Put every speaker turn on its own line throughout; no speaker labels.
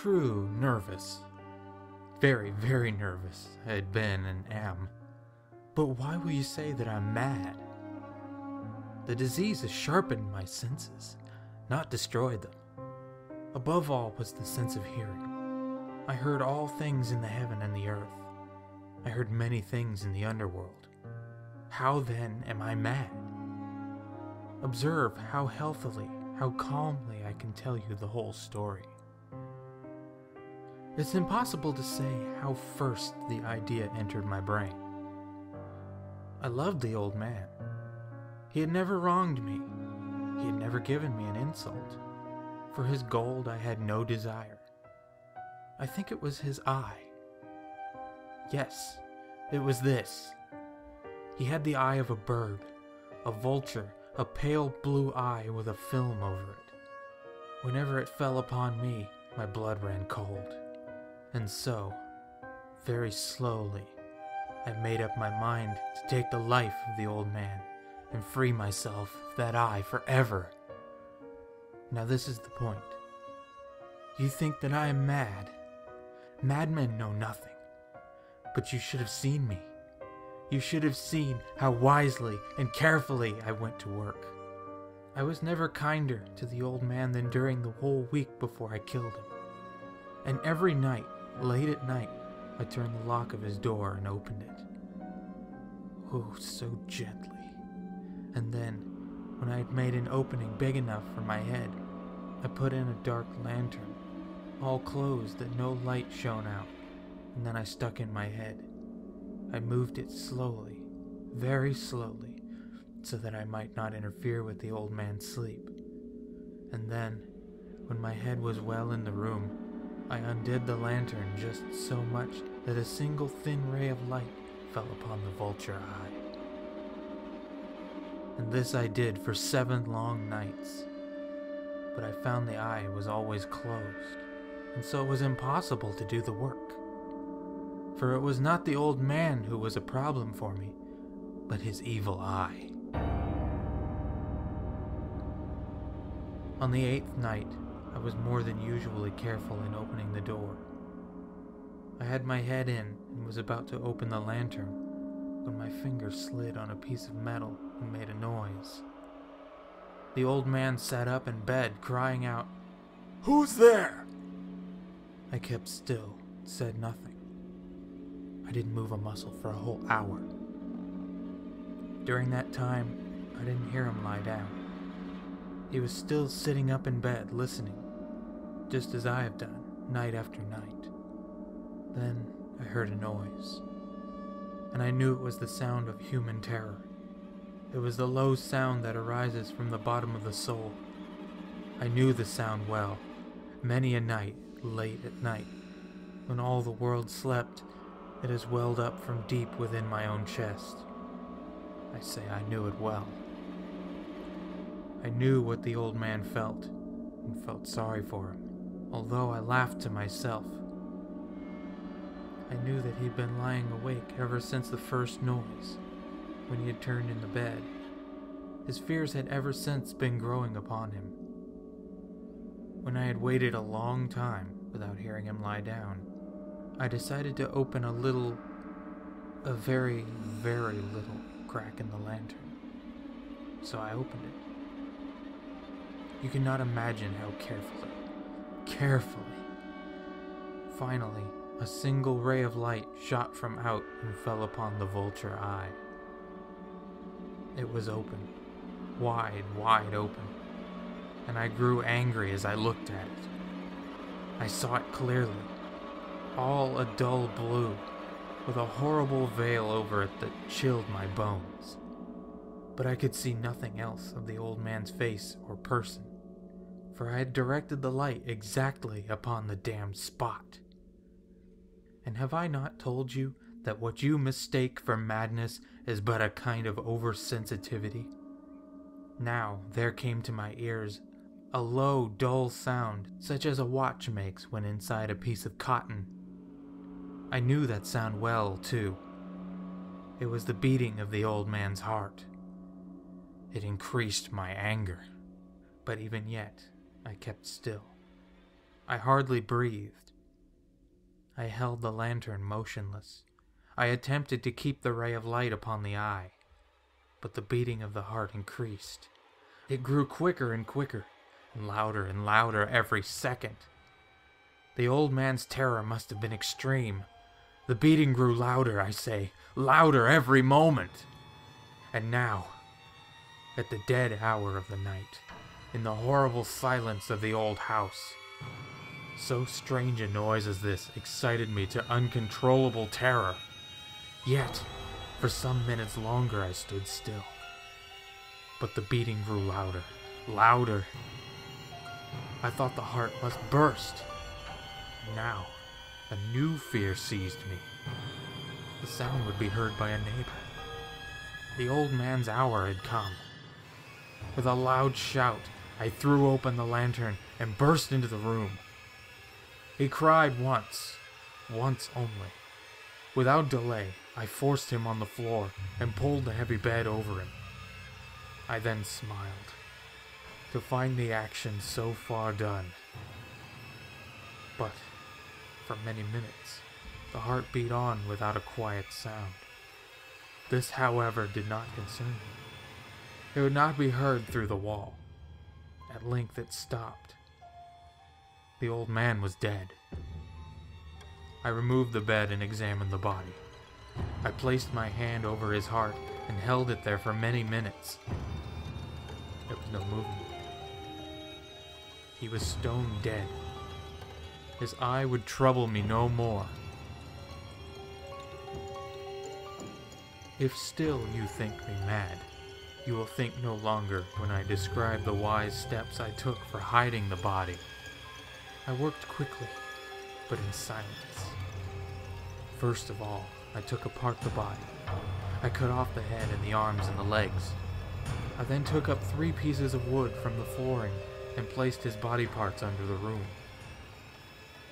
true nervous. Very, very nervous I had been and am. But why will you say that I'm mad? The disease has sharpened my senses, not destroyed them. Above all was the sense of hearing. I heard all things in the heaven and the earth. I heard many things in the underworld. How then am I mad? Observe how healthily, how calmly I can tell you the whole story. It's impossible to say how first the idea entered my brain. I loved the old man. He had never wronged me. He had never given me an insult. For his gold I had no desire. I think it was his eye. Yes, it was this. He had the eye of a bird, a vulture, a pale blue eye with a film over it. Whenever it fell upon me, my blood ran cold. And so, very slowly, I made up my mind to take the life of the old man and free myself of that eye forever. Now this is the point. You think that I am mad. Madmen know nothing. But you should have seen me. You should have seen how wisely and carefully I went to work. I was never kinder to the old man than during the whole week before I killed him. And every night, late at night, I turned the lock of his door and opened it. Oh, so gently. And then, when I had made an opening big enough for my head, I put in a dark lantern, all closed that no light shone out, and then I stuck in my head. I moved it slowly, very slowly, so that I might not interfere with the old man's sleep. And then, when my head was well in the room, I undid the lantern just so much that a single thin ray of light fell upon the vulture eye. And this I did for 7 long nights. But I found the eye was always closed, and so it was impossible to do the work. For it was not the old man who was a problem for me, but his evil eye. On the 8th night, I was more than usually careful in opening the door. I had my head in and was about to open the lantern when my finger slid on a piece of metal and made a noise. The old man sat up in bed, crying out, "Who's there?" I kept still, said nothing. I didn't move a muscle for a whole hour. During that time, I didn't hear him lie down. He was still sitting up in bed, listening, just as I have done, night after night. Then I heard a noise, and I knew it was the sound of human terror. It was the low sound that arises from the bottom of the soul. I knew the sound well. Many a night, late at night, when all the world slept, it has welled up from deep within my own chest. I say I knew it well. I knew what the old man felt, and felt sorry for him, although I laughed to myself. I knew that he'd been lying awake ever since the first noise, when he had turned in the bed. His fears had ever since been growing upon him. When I had waited a long time without hearing him lie down, I decided to open a very, very little crack in the lantern. So I opened it. You cannot imagine how carefully. Finally, a single ray of light shot from out and fell upon the vulture eye. It was open, wide open, and I grew angry as I looked at it. I saw it clearly, all a dull blue, with a horrible veil over it that chilled my bones. But I could see nothing else of the old man's face or person, for I had directed the light exactly upon the damned spot. And have I not told you that what you mistake for madness is but a kind of oversensitivity? Now there came to my ears a low, dull sound, such as a watch makes when inside a piece of cotton. I knew that sound well, too. It was the beating of the old man's heart. It increased my anger, but even yet I kept still. I hardly breathed. I held the lantern motionless. I attempted to keep the ray of light upon the eye, but the beating of the heart increased. It grew quicker and quicker, and louder every second. The old man's terror must have been extreme. The beating grew louder, I say, louder every moment. And now, at the dead hour of the night, in the horrible silence of the old house, so strange a noise as this excited me to uncontrollable terror. Yet, for some minutes longer I stood still. But the beating grew louder, louder. I thought the heart must burst. And now, a new fear seized me. The sound would be heard by a neighbor. The old man's hour had come. With a loud shout, I threw open the lantern and burst into the room. He cried once only. Without delay, I forced him on the floor and pulled the heavy bed over him. I then smiled, to find the action so far done. But, for many minutes, the heart beat on without a quiet sound. This, however, did not concern me. It would not be heard through the wall. At length it stopped. The old man was dead. I removed the bed and examined the body. I placed my hand over his heart and held it there for many minutes. There was no movement. He was stone dead. His eye would trouble me no more. If still you think me mad, you will think no longer when I describe the wise steps I took for hiding the body. I worked quickly, but in silence. First of all, I took apart the body. I cut off the head and the arms and the legs. I then took up 3 pieces of wood from the flooring and placed his body parts under the room.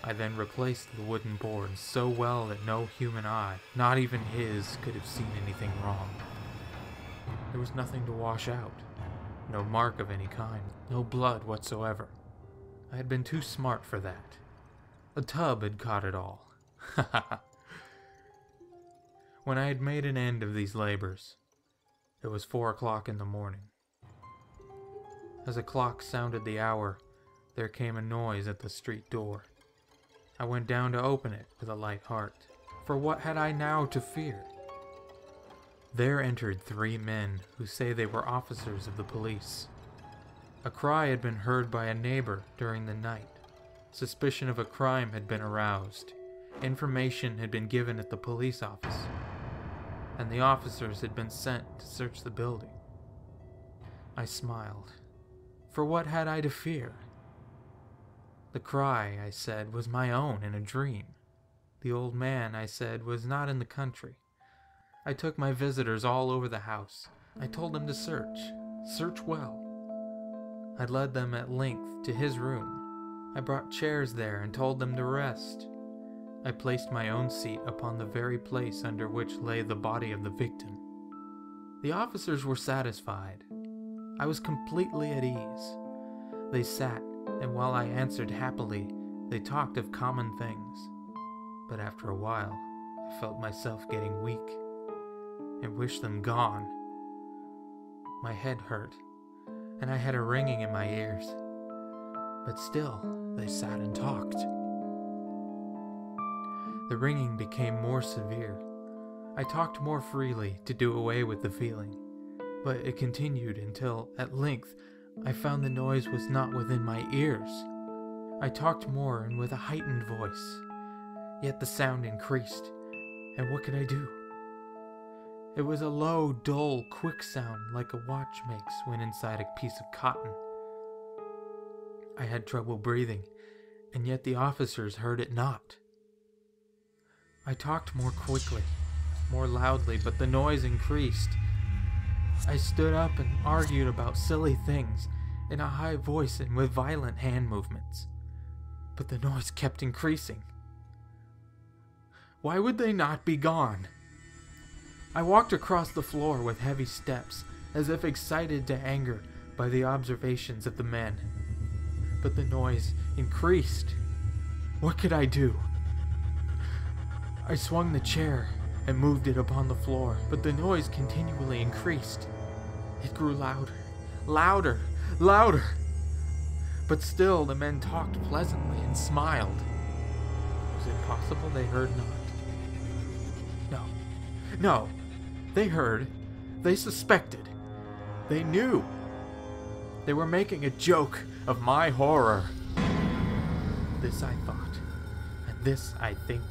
I then replaced the wooden boards so well that no human eye, not even his, could have seen anything wrong. There was nothing to wash out, no mark of any kind, no blood whatsoever. I had been too smart for that. A tub had caught it all. When I had made an end of these labors, it was 4 o'clock in the morning. As a clock sounded the hour, there came a noise at the street door. I went down to open it with a light heart, for what had I now to fear? There entered 3 men who say they were officers of the police. A cry had been heard by a neighbor during the night. Suspicion of a crime had been aroused. Information had been given at the police office, and the officers had been sent to search the building. I smiled, for what had I to fear? The cry, I said, was my own in a dream. The old man, I said, was not in the country. I took my visitors all over the house. I told them to search well. I led them at length to his room. I brought chairs there and told them to rest. I placed my own seat upon the very place under which lay the body of the victim. The officers were satisfied. I was completely at ease. They sat, and while I answered happily, they talked of common things. But after a while, I felt myself getting weak, and wished them gone. My head hurt, and I had a ringing in my ears. But still, they sat and talked. The ringing became more severe. I talked more freely to do away with the feeling, but it continued until, at length, I found the noise was not within my ears. I talked more and with a heightened voice, yet the sound increased, and what could I do? It was a low, dull, quick sound like a watch makes when inside a piece of cotton. I had trouble breathing, and yet the officers heard it not. I talked more quickly, more loudly, but the noise increased. I stood up and argued about silly things in a high voice and with violent hand movements, but the noise kept increasing. Why would they not be gone? I walked across the floor with heavy steps, as if excited to anger by the observations of the men. but the noise increased. What could I do? I swung the chair and moved it upon the floor, but the noise continually increased. It grew louder, louder, louder. But still the men talked pleasantly and smiled. Was it possible they heard not? No, they heard. They suspected. They knew. They were making a joke of my horror. This I thought, and this I think.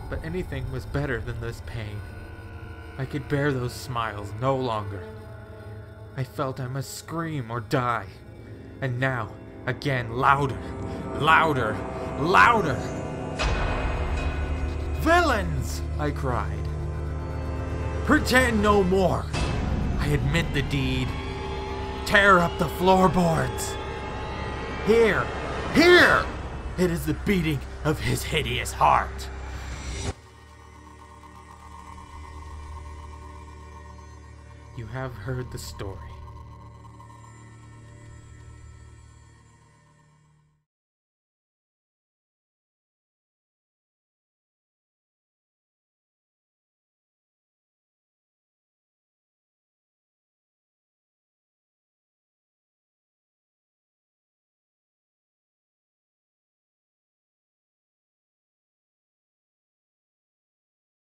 But anything was better than this pain. I could bear those smiles no longer. I felt I must scream or die. And now, again, louder, louder, louder. "Villains!" I cried. "Pretend no more. I admit the deed. Tear up the floorboards. Here, here! It is the beating of his hideous heart." You have heard the story.